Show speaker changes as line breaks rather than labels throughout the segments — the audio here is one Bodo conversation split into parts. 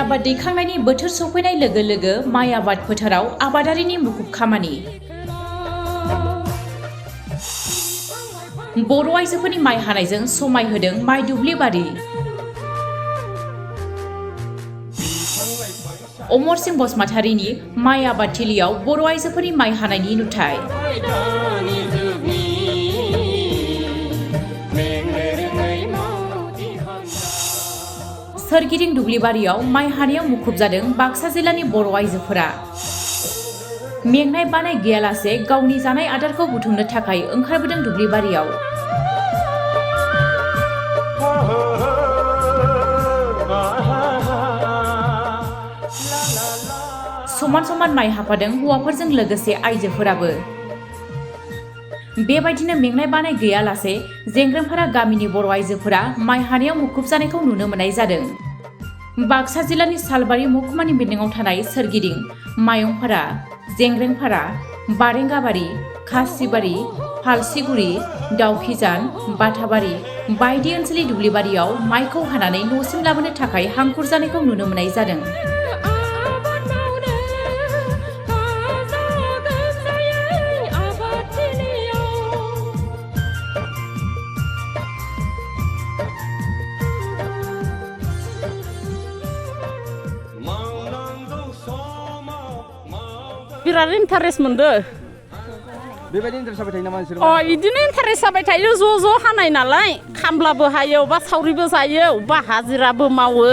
आबाद दैखांनायनि बोथोर सफैनाय लोगो लोगो माइ आबाद फोथाराव आबादारिनि मुखुब खामानि। बर' आइजोफोरनि माइ हानायजों समाय होदों माइ दुब्लि बारि। अमरसिं बसुमतारिनि माइ आबाद थिलियाव बर' आइजोफोरनि माइ हानायनि नुथाय। सोरगिदिं दुब्लिबारियाव माइ हानायाव मुखुब जादों बाक्सा जिल्लानि बर' आइजोफोरा। मेंनाय बानाय गैयालासे गावनि जानाय आदारखौ बुथुमनो थाखाय ओंखारबोदों दुब्लिबारियाव। समान समान माइ हाफादों हौवाफोरजों लोगोसे आइजोफोराबो। बेबायदिनो मेंनाय बानाय गैयालासे जेंग्रेंफारा गामिनि बर' आइजोफोरा माइ हानायाव मुखुब जानायखौ नुनो मोननाय जादों। बाक्सा जिल्लानि सालबारि महकुमानि बेन्दोङाव थानाय सोरगिदिं मायंपारा, जेंग्रेंपारा, बारेंगाबारि, खासिबारि, फालसिगुरि, दाउखिजान, बाथाबारि बायदि ओनसोलनि दुब्लिबारियाव माइखौ हानानै न'सिम लाबोनो थाखाय हांखुर जानायखौ नुनो मोननाय जादों।
बिराद इन्टारेस्ट मोनदों।
बेबायदि इन्टारेस्ट जाबाय थायो नामा नोंसोर?
इदिनो इन्टारेस्ट जाबाय थायो, ज' हानाय नालाय। खामलाबो हायो, अबा सावरिबो जायो, अबा हाजिराबो मावो।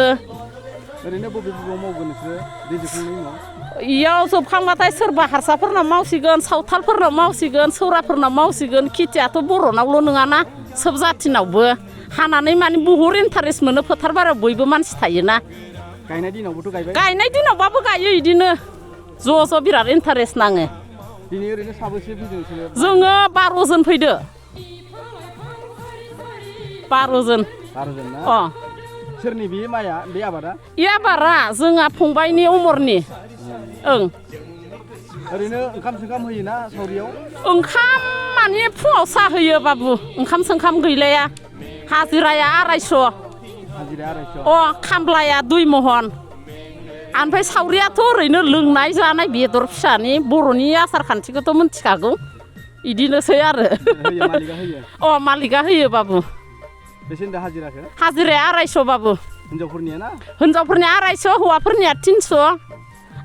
ओरैनो बबे बबेयाव मावगोन नोंसोरो दै जोबखांनायनि उनाव?
इयाव जोबखांबाथाय सोरबा हारसाफोरनाव मावसिगोन, सावथालफोरनाव मावसिगोन, सौराफोरनाव मावसिगोन। खेथियाथ' बर'नावल' नङाना, सोब जाथिनावबो। हानानै माने बुहुद इन्टारेस्ट मोनो, फोथार बारियाव बयबो मानसि थायोना।
गायनाय दिनावबोथ' गायबाय? गायनाय
दिनावबाबो गायो इदिनो। ज' बिराद इन्टारेस्ट नाङो।
दिनै ओरैनो साबेसे फैदों नोंसोरो?
जोङो 12 जन फैदो। 12 जन।
12 जन ना? सोरनि बे माइया, बे आबादा?
बे आबादा जोंहा फंबायनि उमरनि। ओं।
ओरैनो ओंखाम होयोना सावरियाव?
ओंखाम माने फुङाव साहा होयो बाबु। ओंखाम गैलाया। हाजिराया 250।
हाजिराया 250?
खामलाया 2 महन। ओमफ्राय सावरियाथ' ओरैनो लोंनाय जानाय बेदर फिसानि बर'नि आसार खान्थिखौथ' मिथिखागौ। इदिनोसै आरो।
मालिका होयो?
मालिका होयो बाबु।
बेसे होनदों हाजिराखौ?
हाजिराया 250 बाबु।
हिनजावफोरनिया ना?
हिनजावफोरनिया 250, हौवाफोरनिया 300।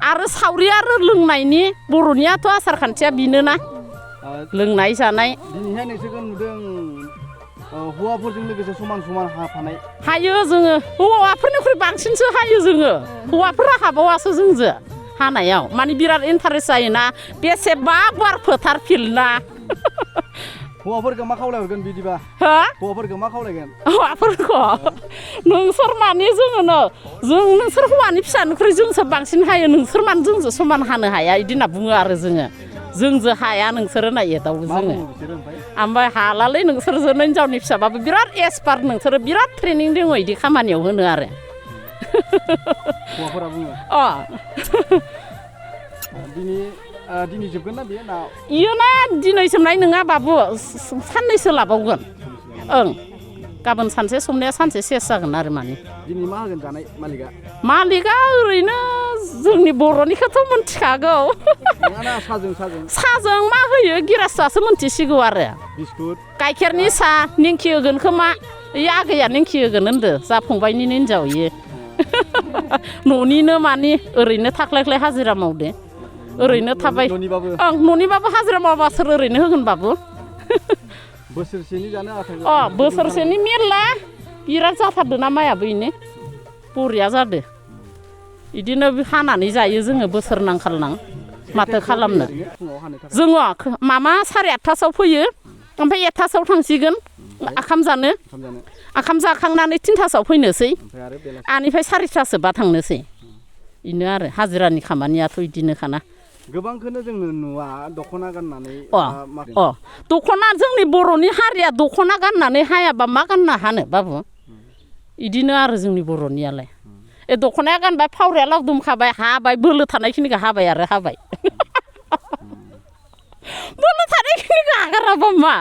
आरो सावरि आरो लोंनायनि बर'नियाथ' आसार खान्थिया बेनोना। लोंनाय जानाय।
दिनैहाय नोंसोरखौ नुदों हौवाफोरजों लोगोसे समान हाफानाय। हायो
जोङो, हौवाफोरनिख्रुइ बांसिनसो हायो जोङो। हौवाफोरा हाबावासो जोंजो हानायाव। माने बिराद इन्टारेस्ट जायोना, बेसेबा गुवार फोथार फिल्डना।
हौवाफोरखौ मा खावलायहरगोन बिदिबा? हौवाफोरखौ मा खावलायगोन?
हौवाफोरखौ नोंसोर माने नोंसोर हौवानि फिसानिख्रुइ जोंसो बांसिन हायो, नोंसोर मानो जोंजो समान हानो हाया इदि होनना बुङो आरो जोंजो हाया नोंसोरो होनना एदावो जोङो। ओमफ्राय हालालै नोंसोरजों हिनजावनि फिसाबाबो बिराद एक्सपार्ट, नोंसोरो बिराद ट्रेनिं दङ इदि खामानियाव होनो आरो।
हौवाफोरा बुङो? दिनै जोबगोन ना बेयो?
इयोना दिनै जोबनाय नङा बाबु, साननैसो लाबावगोन। गाबोन सानसे समनिया सानसे सेस जागोन आरो माने।
दिनै मा होगोन जानाय मालिका?
मालिका ओरैनो जोंनि बर'निखौथ' मिथिखागौ। साहाजों मा होयो गिरासासो मिथिसिगौ आरो।
बिस्कुट? गाइखेरनि
साहा, निंखि होगोन खोमा। इ आगैया निंखि होगोन होनदो, जा फंबायनिनो हिनजाव इयो। न'निनो माने ओरैनो थाख्लाय हाजिरा मावदो। ओरैनो थाबाय। न'निबाबो हाजिरा मावबा सोर ओरैनो होगोन बाबु?
बोसोरसेनि जानो आथा?
बोसोरसेनि मेरला बिराद जाथारदों ना माइयाबो इनो बरिया जादो। इदिनो हानानै जायो जोङो बोसोर नांखालनां। माथो खालामनो। जोङो 8:30 फैयो, ओमफ्राय 1:00 थांसिगोन ओंखाम जानो। ओंखाम जाखांनानै 3:00 फैनोसै। बेनिफ्राय 4:00बा थांनोसै। इनो आरो हाजिरानि खामानियाथ' इदिनोखाना।
गोबांखौनो जोङो नुवा दख'ना गाननानै।
दख'ना, जोंनि बर'नि हारिया दख'ना गाननानै हायाबा मा गानना हानो बाबु? इदिनो आरो जोंनि बर'नियालाय। दख'नाया गानबाय, फावरिया लावदुम खाबाय, हाबाय, बोलो थानायखिनिखौ हाबाय आरो हाबाय। बोलो थानायखिनिखौ हागाराबा मा?